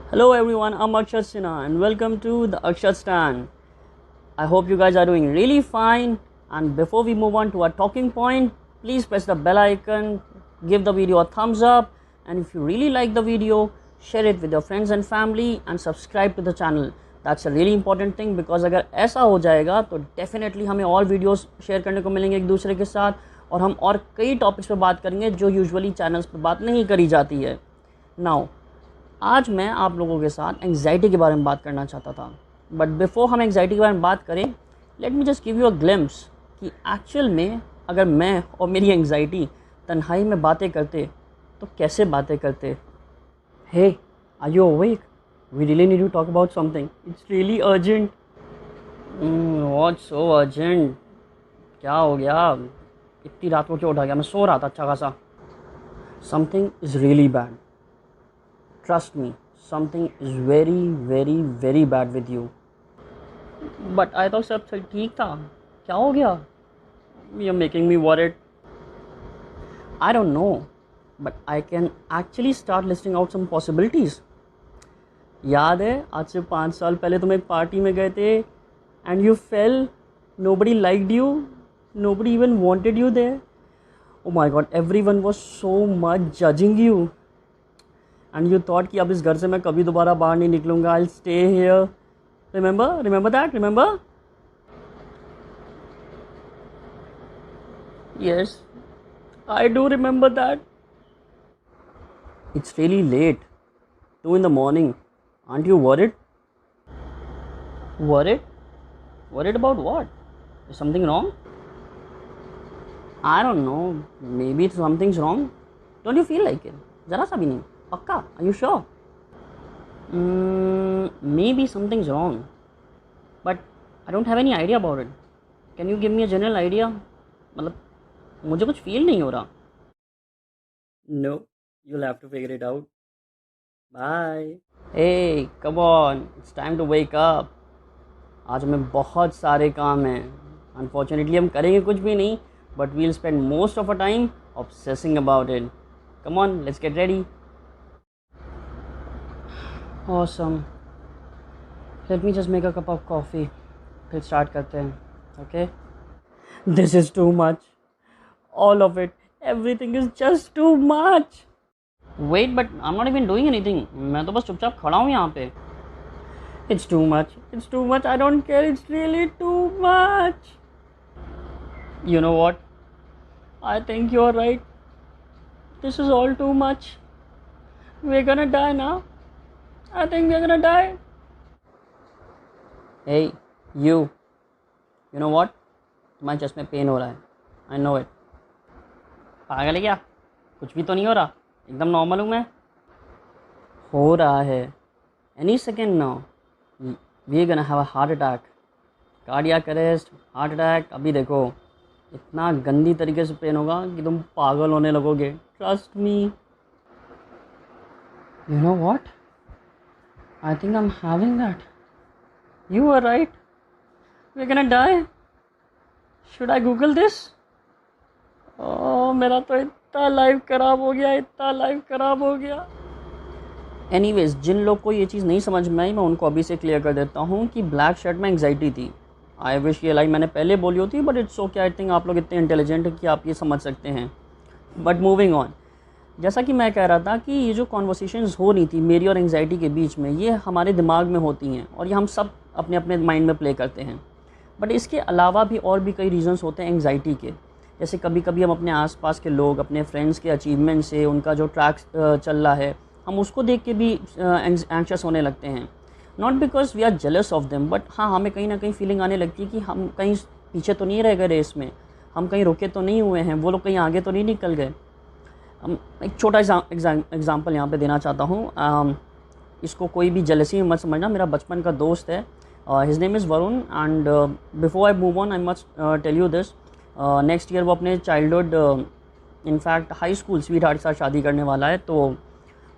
Hello everyone, I'm Akshat Sinha and welcome to the Akshat Stand. I hope you guys are doing really fine, and before we move on to our talking point, please press the bell icon, give the video a thumbs up, and if you really like the video, share it with your friends and family and subscribe to the channel. That's a really important thing because अगर ऐसा हो जाएगा तो definitely हमें और videos share करने को मिलेंगे एक दूसरे के साथ, और हम और कई टॉपिक्स पे बात करेंगे जो यूजुअली चैनल्स पे बात नहीं करी जाती है. नाउ आज मैं आप लोगों के साथ एंग्जाइटी के बारे में बात करना चाहता था, बट बिफोर हम एंग्जाइटी के बारे में बात करें, let me just give you a glimpse कि एक्चुअल में अगर मैं और मेरी एंग्जाइटी तन्हाई में बातें करते तो कैसे बातें करते. Hey, are you awake? We really need to talk about something. It's really urgent. What so urgent? क्या हो गया? इतनी रात को क्यों उठा गया? मैं सो रहा था अच्छा खासा. Something is really bad. Trust me, something is very, very, very bad with you. But I thought सब ठीक था. क्या हो गया? You're making me worried. I don't know, but I can actually start listing out some possibilities. याद है आज से 5 साल पहले तुम एक पार्टी में गए थे and you fell. Nobody liked you. Nobody even wanted you there. Oh my God, everyone was so much judging you. And you thought कि अब इस घर से मैं कभी दोबारा बाहर नहीं निकलूँगा. I'll stay here. Remember that? Remember? Yes, I do remember that. It's really late. 2 in the morning. Aren't you worried? Worried? Worried about what? Is something wrong? I don't know. Maybe something's wrong. Don't you feel like it? ज़रा सा भी नहीं. पक्का? Are you sure? Maybe something's wrong, but I don't have any idea about it. Can you give me a general idea? मतलब मुझे कुछ feel नहीं हो रहा. No, you'll have to figure it out. Bye. Hey, come on. It's time to wake up. आज हमें बहुत सारे काम हैं. Unfortunately हम करेंगे कुछ भी नहीं, but we'll spend most of our time obsessing about it. Come on, let's get ready. Awesome. Let me just make a cup of coffee. फिर start करते हैं. Okay? This is too much. All of it. Everything is just too much. Wait, but I'm not even doing anything. मैं तो बस चुपचाप खड़ा हूँ यहाँ पे. It's too much. It's too much. I don't care. It's really too much. You know what? I think you're right. This is all too much. We're gonna die now. I think we're gonna die. Hey, you. You know what? तुम्हारे chest में pen हो रहा है. I know it. पागल है क्या? कुछ भी तो नहीं हो रहा. एकदम नॉर्मल हूँ मैं. हो रहा है. Any second now. We're gonna have a heart attack. Cardiac arrest, heart attack. अभी देखो. इतना गंदी तरीके से पेन होगा कि तुम पागल होने लगोगे. Trust me. You know what? I think I'm having that. You were right. We're gonna die. Should I Google this? Oh, मेरा तो इतना लाइफ ख़राब हो गया, इतना लाइफ ख़राब हो गया. Anyways, जिन लोग को ये चीज़ नहीं समझ में आई, मैं उनको अभी से क्लियर कर देता हूँ कि ब्लैक शर्ट में एंग्जाइटी थी. आई विश ये लाइन मैंने पहले बोली होती, but it's okay. I think आप लोग इतने इंटेलिजेंट हैं कि आप ये समझ सकते हैं. बट मूविंग ऑन, जैसा कि मैं कह रहा था कि ये जो कॉन्वर्सेशंस हो रही थी मेरी और एंग्जाइटी के बीच में, ये हमारे दिमाग में होती हैं और ये हम सब अपने अपने माइंड में प्ले करते हैं. बट इसके अलावा भी और भी कई रीज़न्स होते हैं एंग्जाइटी के. जैसे कभी कभी हम अपने आसपास के लोग, अपने फ्रेंड्स के अचीवमेंट से, उनका जो ट्रैक चल रहा है, हम उसको देख के भी एंग्शियस होने लगते हैं. Not because we are jealous of them, but हाँ, हमें कहीं ना कहीं फीलिंग आने लगती है कि हम कहीं पीछे तो नहीं रह गए रेस में, हम कहीं रुके तो नहीं हुए हैं, वो लोग कहीं आगे तो नहीं निकल गए. एक छोटा एग्जाम्पल यहाँ पे देना चाहता हूँ. इसको कोई भी जेलसी में मत समझना. मेरा बचपन का दोस्त है. His name is Varun. And before I move on, I must tell you this. Next year वो अपने childhood, in fact high school sweetheart के साथ शादी करने वाला है. तो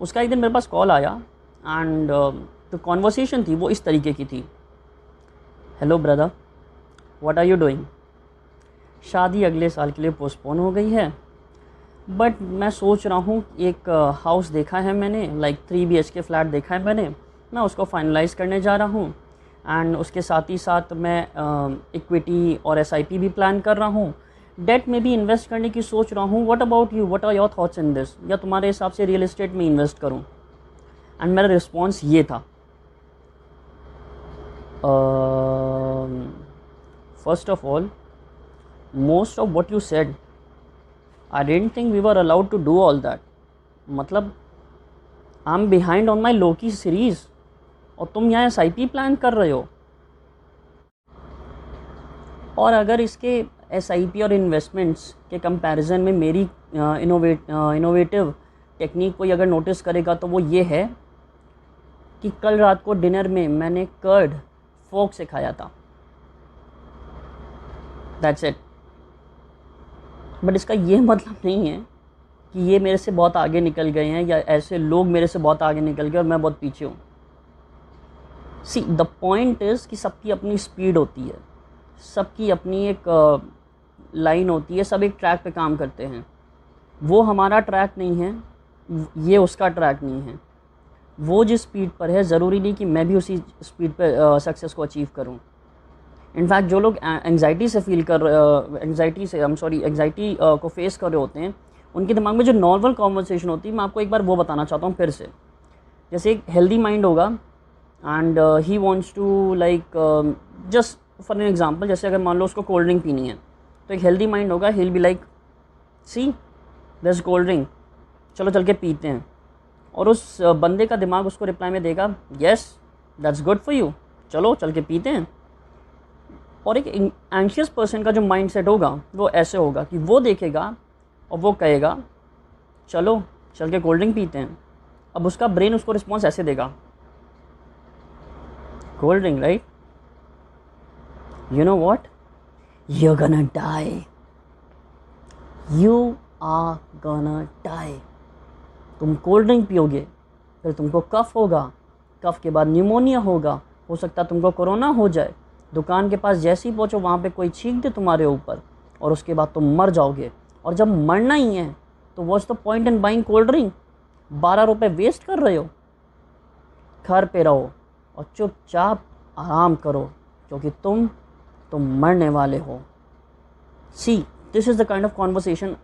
उसका एक दिन मेरे पास कॉल आया एंड जो कॉन्वर्सेशन थी वो इस तरीके की थी. Hello brother, what are you doing? शादी अगले साल के लिए पोस्टपोन हो गई है, बट मैं सोच रहा हूँ, एक हाउस देखा है मैंने, लाइक 3 BHK फ्लैट देखा है मैंने, मैं उसको फाइनलाइज़ करने जा रहा हूँ। एंड उसके साथ ही साथ मैं इक्विटी और SIP भी प्लान कर रहा हूँ, डेट में भी इन्वेस्ट करने की सोच रहा हूँ। What about you, what are your thoughts in this? या तुम्हारे हिसाब से रियल एस्टेट में इन्वेस्ट करूँ? एंड मेरा रिस्पॉन्स ये था, first of all, most of what you said I didn't think we were allowed to do all that. मतलब I am behind on my Loki series और तुम यहाँ SIP प्लान कर रहे हो। और अगर इसके SIP और इन्वेस्टमेंट्स के कंपैरिजन में मेरी इनोवेटिव टेक्निक कोई अगर नोटिस करेगा तो वो ये है कि कल रात को डिनर में मैंने कर्ड फोक से खाया था, दैट्स इट। बट इसका ये मतलब नहीं है कि ये मेरे से बहुत आगे निकल गए हैं या ऐसे लोग मेरे से बहुत आगे निकल गए और मैं बहुत पीछे हूँ। सी द पॉइंट इज़ कि सबकी अपनी स्पीड होती है, सबकी अपनी एक लाइन होती है, सब एक ट्रैक पे काम करते हैं। वो हमारा ट्रैक नहीं है, ये उसका ट्रैक नहीं है। वो जिस स्पीड पर है ज़रूरी नहीं कि मैं भी उसी स्पीड पर सक्सेस को अचीव करूं। इनफैक्ट जो लोग एंग्जाइटी को फेस कर रहे होते हैं, उनके दिमाग में जो नॉर्मल कॉन्वर्सेशन होती है, मैं आपको एक बार वो बताना चाहता हूँ फिर से। जैसे एक हेल्दी माइंड होगा and he wants to like just for an example, जैसे अगर मान लो उसको कोल्ड ड्रिंक पीनी है, तो एक हेल्दी माइंड होगा, he will be like see there is cold drink, चलो चल के पीते हैं। और उस बंदे का दिमाग उसको रिप्लाई में देगा, yes that's good for you, चलो चल के पीते हैं। और एक एंशियस पर्सन का जो माइंड सेट होगा वो ऐसे होगा कि वो देखेगा और वो कहेगा चलो चल के कोल्ड ड्रिंक पीते हैं। अब उसका ब्रेन उसको रिस्पॉन्स ऐसे देगा, cold drink right, you know what, you are gonna die, you are gonna die. तुम कोल्ड ड्रिंक पियोगे, फिर तुमको कफ होगा, कफ के बाद न्यूमोनिया होगा, हो सकता है तुमको कोरोना हो जाए, दुकान के पास जैसे ही पहुँचो वहाँ पे कोई छींक दे तुम्हारे ऊपर, और उसके बाद तुम मर जाओगे। और जब मरना ही है तो what's the point in buying cold drink? 12 रुपये वेस्ट कर रहे हो। घर पे रहो और चुपचाप आराम करो, क्योंकि तुम मरने वाले हो। See this is the kind of conversation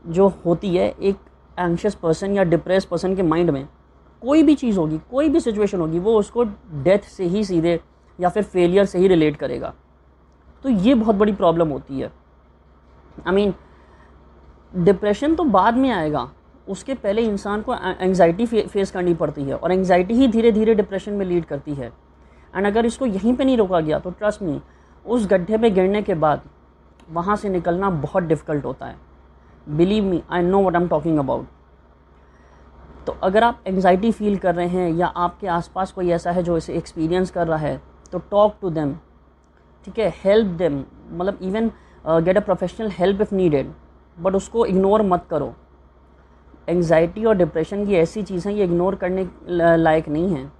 जो होती है एक एंशियस पर्सन या डिप्रेस पर्सन के माइंड में। कोई भी चीज़ होगी, कोई भी सिचुएशन होगी, वो उसको डेथ से ही सीधे या फिर फेलियर से ही रिलेट करेगा। तो ये बहुत बड़ी प्रॉब्लम होती है। आई मीन डिप्रेशन तो बाद में आएगा, उसके पहले इंसान को एंग्जाइटी फेस करनी पड़ती है, और एंग्जाइटी ही धीरे धीरे डिप्रेशन में लीड करती है। एंड अगर इसको यहीं पे नहीं रोका गया तो ट्रस्ट मी, उस गड्ढे पे गिरने के बाद वहाँ से निकलना बहुत डिफ़िकल्ट होता है। Believe me, I know what I am talking about. तो अगर आप एंग्जाइटी फील कर रहे हैं या आपके आसपास कोई ऐसा है जो इसे एक्सपीरियंस कर रहा है, तो टॉक टू देम, ठीक है, हेल्प देम, मतलब even get a professional help if needed, but उसको इग्नोर मत करो। एंग्जाइटी और डिप्रेशन की ऐसी चीज़ हैं, ये इग्नोर करने लायक नहीं है।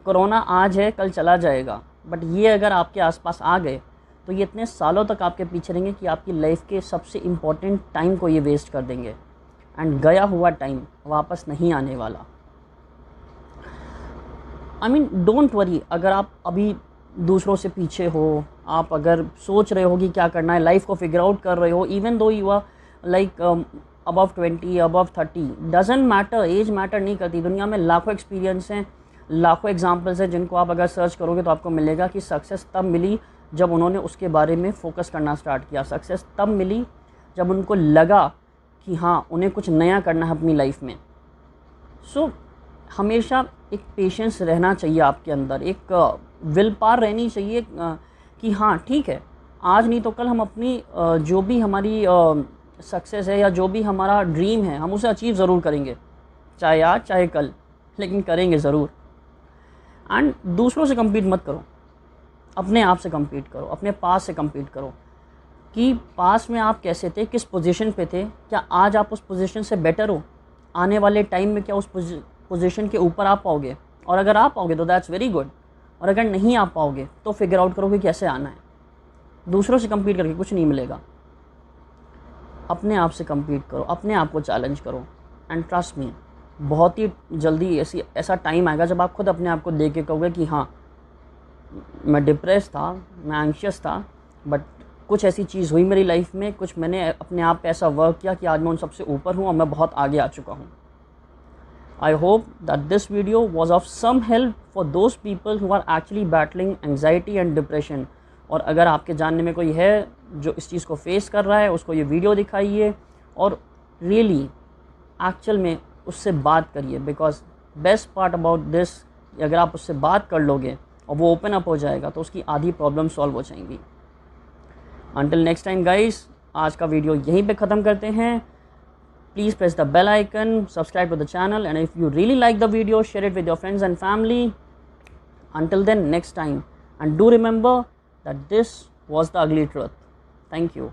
कोरोना आज है कल चला जाएगा, बट ये अगर आपके आसपास आ गए तो ये इतने सालों तक आपके पीछे रहेंगे कि आपकी लाइफ के सबसे इम्पॉर्टेंट टाइम को ये वेस्ट कर देंगे। एंड गया हुआ टाइम वापस नहीं आने वाला। आई मीन डोंट वरी, अगर आप अभी दूसरों से पीछे हो, आप अगर सोच रहे हो कि क्या करना है, लाइफ को फिगर आउट कर रहे हो, even though you are like above 20, above 30, doesn't matter, age matter नहीं करती। दुनिया में लाखों एक्सपीरियंस हैं, लाखों एग्जाम्पल्स हैं, जिनको आप अगर सर्च करोगे तो आपको मिलेगा कि सक्सेस तब मिली जब उन्होंने उसके बारे में फ़ोकस करना स्टार्ट किया। सक्सेस तब मिली जब उनको लगा कि हाँ उन्हें कुछ नया करना है अपनी लाइफ में। सो हमेशा एक पेशेंस रहना चाहिए आपके अंदर, एक विल पावर रहनी चाहिए कि हाँ ठीक है, आज नहीं तो कल हम अपनी जो भी हमारी सक्सेस है या जो भी हमारा ड्रीम है हम उसे अचीव ज़रूर करेंगे, चाहे आज चाहे कल, लेकिन करेंगे ज़रूर। एंड दूसरों से कम्पीट मत करो, अपने आप से कम्पीट करो, अपने पास से कम्पीट करो कि पास में आप कैसे थे, किस पोजीशन पे थे, क्या आज आप उस पोजीशन से बेटर हो, आने वाले टाइम में क्या उस पोजीशन के ऊपर आ पाओगे। और अगर आ पाओगे तो दैट्स वेरी गुड, और अगर नहीं आ पाओगे तो फिगर आउट करो कि कैसे आना है। दूसरों से कम्पीट करके कुछ नहीं मिलेगा। अपने आप से compete करो, अपने आप को चैलेंज करो एंड ट्रस्ट मी, बहुत ही जल्दी ऐसा टाइम आएगा जब आप खुद अपने आप को देख के कहोगे कि हाँ मैं डिप्रेस था, मैं एंशियस था, बट कुछ ऐसी चीज़ हुई मेरी लाइफ में, कुछ मैंने अपने आप पे ऐसा वर्क किया कि आज मैं उन सबसे ऊपर हूँ और मैं बहुत आगे आ चुका हूँ। I hope that this video was of some help for those people who are actually battling anxiety and depression। और अगर आपके जानने में कोई है जो इस चीज़ को फेस कर रहा है, उसको ये वीडियो दिखाइए और रियली एक्चुअल में उससे बात करिए, because best part about this, अगर आप उससे बात कर लोगे और वो ओपन अप हो जाएगा तो उसकी आधी प्रॉब्लम सॉल्व हो जाएंगी। अंटिल नेक्स्ट टाइम गाइस, आज का वीडियो यहीं पे ख़त्म करते हैं। Please press the bell icon, subscribe to the channel, and if you really like the video, share it with your friends and family. Until then, next time, and do remember that this was the ugly truth. Thank you.